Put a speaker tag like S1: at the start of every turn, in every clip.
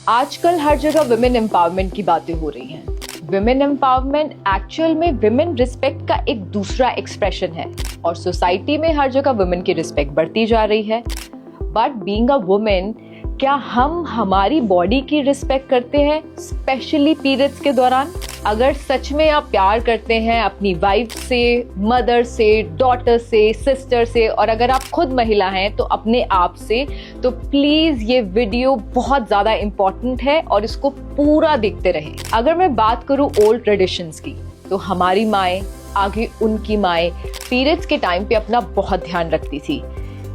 S1: आजकल हर जगह women empowerment की बातें हो रही हैं। विमेन एम्पावरमेंट एक्चुअल में विमेन रिस्पेक्ट का एक दूसरा एक्सप्रेशन है और सोसाइटी में हर जगह विमेन की रिस्पेक्ट बढ़ती जा रही है। बट बीइंग अ वुमेन, क्या हम हमारी बॉडी की रिस्पेक्ट करते हैं, स्पेशली पीरियड्स के दौरान? अगर सच में आप प्यार करते हैं अपनी वाइफ से, मदर से, डॉटर से, सिस्टर से, और अगर आप खुद महिला हैं तो अपने आप से, तो प्लीज ये वीडियो बहुत ज्यादा इंपॉर्टेंट है और इसको पूरा देखते रहें। अगर मैं बात करूं ओल्ड ट्रेडिशंस की, तो हमारी माएं, आगे उनकी माएं पीरियड्स के टाइम पे अपना बहुत ध्यान रखती थी।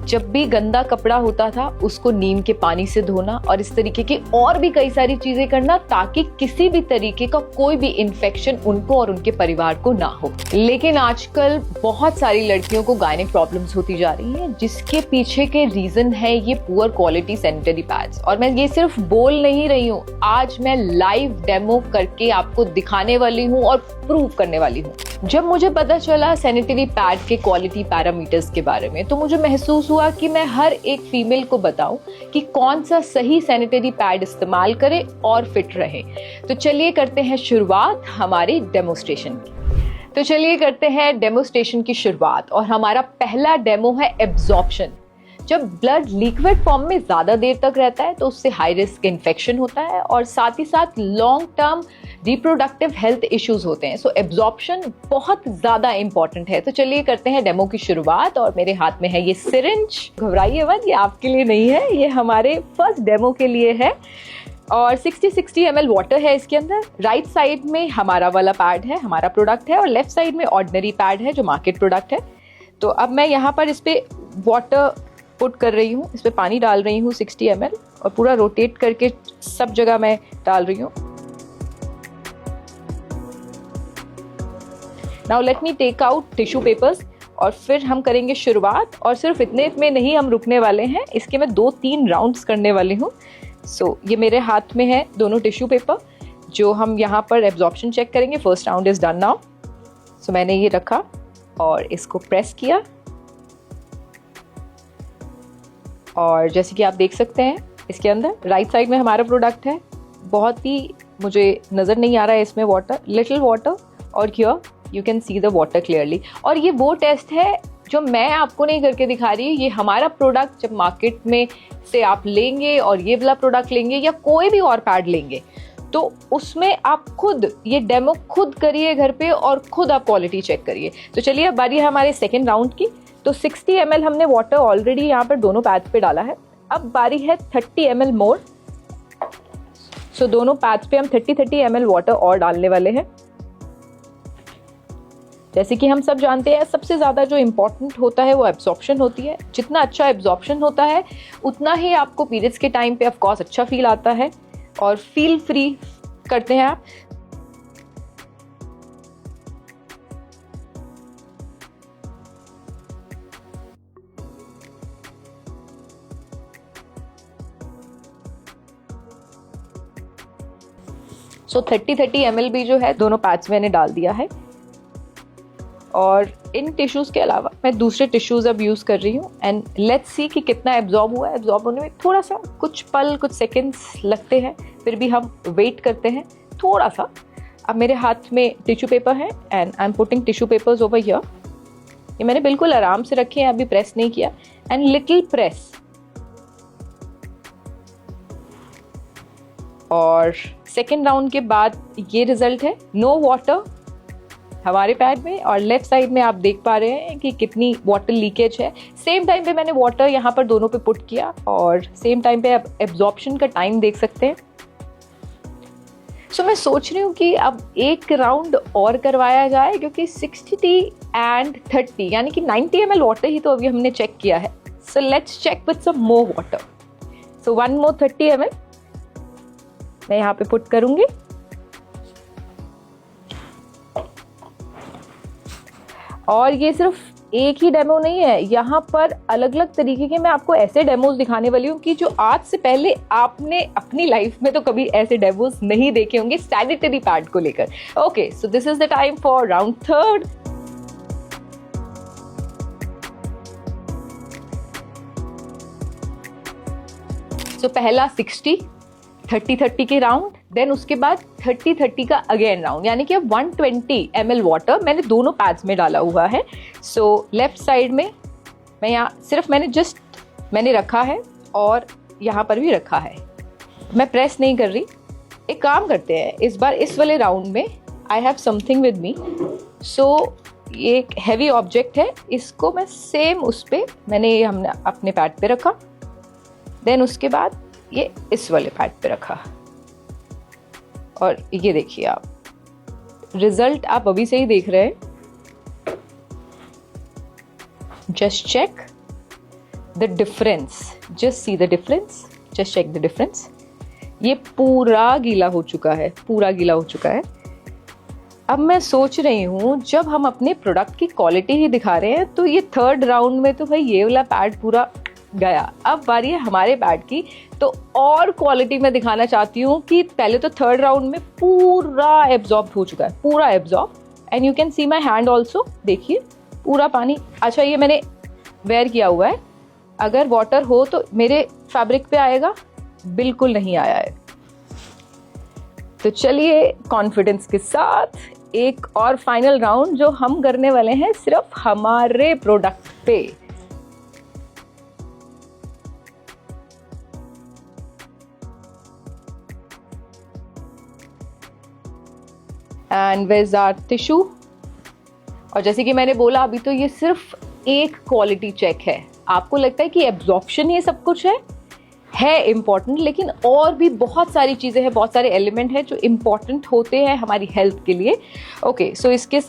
S1: जब भी गंदा कपड़ा होता था उसको नीम के पानी से धोना और इस तरीके की और भी कई सारी चीजें करना, ताकि किसी भी तरीके का कोई भी इन्फेक्शन उनको और उनके परिवार को ना हो। लेकिन आजकल बहुत सारी लड़कियों को गायनिक प्रॉब्लम्स होती जा रही हैं, जिसके पीछे के रीजन है ये पुअर क्वालिटी सैनिटरी पैड्स। और मैं ये सिर्फ बोल नहीं रही हूँ, आज मैं लाइव डेमो करके आपको दिखाने वाली हूँ और प्रूव करने वाली हूँ। जब मुझे पता चला सैनिटरी पैड के क्वालिटी पैरामीटर्स के बारे में, तो मुझे महसूस हुआ कि मैं हर एक फीमेल को बताऊं कि कौन सा सही सैनिटरी पैड इस्तेमाल करें और फिट रहे। तो चलिए करते हैं शुरुआत हमारी डेमोस्ट्रेशन की। शुरुआत और हमारा पहला डेमो है एब्जॉर्प्शन। जब ब्लड लिक्विड फॉर्म में ज्यादा देर तक रहता है तो उससे हाई रिस्क इन्फेक्शन होता है और साथ ही साथ long term reproductive health issues होते हैं। सो एब्जॉर्प्शन बहुत ज्यादा इंपॉर्टेंट है। तो चलिए करते हैं डेमो की शुरुआत। और मेरे हाथ में है ये सिरिंज। घबराइए मत, ये आपके लिए नहीं है, ये हमारे फर्स्ट डेमो के लिए है। और 60 ml वाटर है इसके अंदर। राइट साइड में हमारा वाला पैड है, हमारा प्रोडक्ट है, और लेफ्ट साइड में ऑर्डिनरी पैड है जो मार्केट प्रोडक्ट है। तो अब मैं यहाँ पर इस पे वाटर पुट कर रही हूँ, इस पे पानी डाल रही हूँ 60 ml, और पूरा रोटेट करके सब जगह मैं डाल रही हूँ। Now let me take out tissue papers और फिर हम करेंगे शुरुआत। और सिर्फ इतने में नहीं हम रुकने वाले हैं, इसके मैं 2-3 राउंड्स करने वाली हूँ। सो ये मेरे हाथ में है दोनों टिश्यू पेपर जो हम यहाँ पर एब्जॉर्प्शन चेक करेंगे। First round is done now. So मैंने ये रखा और इसको प्रेस किया, और जैसे कि आप देख सकते हैं इसके अंदर राइट साइड में हमारा प्रोडक्ट है। बहुत ही मुझे नज़र नहीं आ रहा है इसमें वाटर, लिटिल वाटर, और here you can see the water clearly. और ये वो टेस्ट है जो मैं आपको नहीं करके दिखा रही, ये हमारा प्रोडक्ट जब मार्केट में से आप लेंगे और ये वाला प्रोडक्ट लेंगे या कोई भी और पैड लेंगे, तो उसमें आप खुद ये डेमो खुद करिए घर पे और खुद आप क्वालिटी चेक करिए। तो चलिए अब बारी है हमारे सेकेंड राउंड की। तो 60 ml हमने वाटर ऑलरेडी यहाँ पर दोनों पैड्स पे डाला है। अब बारी है 30 ml मोर। सो दोनों पैड्स पे हम 30 ml वाटर और डालने वाले हैं। जैसे कि हम सब जानते हैं, सबसे ज्यादा जो इम्पोर्टेंट होता है वो एब्जॉर्प्शन होती है। जितना अच्छा एब्जॉर्प्शन होता है उतना ही आपको पीरियड्स के टाइम पे ऑफ कोर्स अच्छा फील आता है और फील फ्री करते हैं आप। सो 30 ml भी जो है दोनों पैड्स मैंने डाल दिया है। और इन टिश्यूज के अलावा मैं दूसरे टिश्यूज अब यूज कर रही हूँ, एंड लेट्स सी कि कितना एब्जॉर्ब हुआ है। एब्जॉर्ब होने में थोड़ा सा कुछ पल, कुछ सेकेंड्स लगते हैं, फिर भी हम वेट करते हैं थोड़ा सा। अब मेरे हाथ में टिश्यू पेपर है and I am putting tissue papers over here. ये मैंने बिल्कुल आराम से रखे हैं, अभी प्रेस नहीं किया, एंड लिटिल प्रेस। और सेकेंड राउंड के बाद ये रिजल्ट है, नो वाटर हमारे पैड में, और लेफ्ट साइड में आप देख पा रहे हैं कि कितनी वाटर लीकेज है। सेम टाइम पे मैंने वाटर यहाँ पर दोनों पे पुट किया, और सेम टाइम पे आप एब्जॉर्प्शन का टाइम देख सकते हैं। सो मैं सोच रही हूँ कि अब एक राउंड और करवाया जाए, क्योंकि 60 and 30 यानी कि 90 ml वाटर ही तो अभी हमने चेक किया है। So let's check with some more water. So 1 more 30 ml मैं यहाँ पे पुट करूंगी। और ये सिर्फ एक ही डेमो नहीं है, यहाँ पर अलग अलग तरीके के मैं आपको ऐसे डेमोज दिखाने वाली हूँ कि जो आज से पहले आपने अपनी लाइफ में तो कभी ऐसे डेमोज नहीं देखे होंगे सैनिटरी पैड को लेकर। Okay, so this is the time for round third. So पहला 60, 30-30 के राउंड, देन उसके बाद 30-30 का अगेन राउंड, यानी कि अब 120 ml वाटर मैंने दोनों पैड्स में डाला हुआ है। सो लेफ्ट साइड में मैं यहाँ सिर्फ मैंने रखा है और यहाँ पर भी रखा है, मैं प्रेस नहीं कर रही। एक काम करते हैं, इस बार इस वाले राउंड में I have something with me. So ये एक हैवी ऑब्जेक्ट है, इसको मैं सेम उस पे हमने अपने पैड पे रखा, देन उसके बाद ये इस वाले पैड पे रखा, और ये देखिए आप रिजल्ट आप अभी से ही देख रहे हैं। Just check the difference, just see the difference, just check the difference. ये पूरा गीला हो चुका है, पूरा गीला हो चुका है। अब मैं सोच रही हूँ जब हम अपने प्रोडक्ट की क्वालिटी ही दिखा रहे हैं तो ये थर्ड राउंड में तो भाई ये वाला पैड पूरा गया, अब बारी है हमारे पैड की। तो और क्वालिटी में दिखाना चाहती हूँ कि पहले तो थर्ड राउंड में पूरा एब्जॉर्ब हो चुका है, पूरा absorb, and you can see my hand also, देखिए पूरा पानी। अच्छा ये मैंने वेयर किया हुआ है, अगर वाटर हो तो मेरे फैब्रिक पे आएगा, बिल्कुल नहीं आया है। तो चलिए कॉन्फिडेंस के साथ एक और फाइनल राउंड जो हम करने वाले हैं सिर्फ हमारे प्रोडक्ट पे। And where's our tissue. और जैसे कि मैंने बोला अभी तो ये सिर्फ एक क्वालिटी चेक है। आपको लगता है कि एब्जॉर्प्शन ये सब कुछ है इम्पॉर्टेंट, लेकिन और भी बहुत सारी चीज़ें हैं, बहुत सारे एलिमेंट हैं जो इम्पॉर्टेंट होते हैं हमारी हेल्थ के लिए। ओके, सो इसके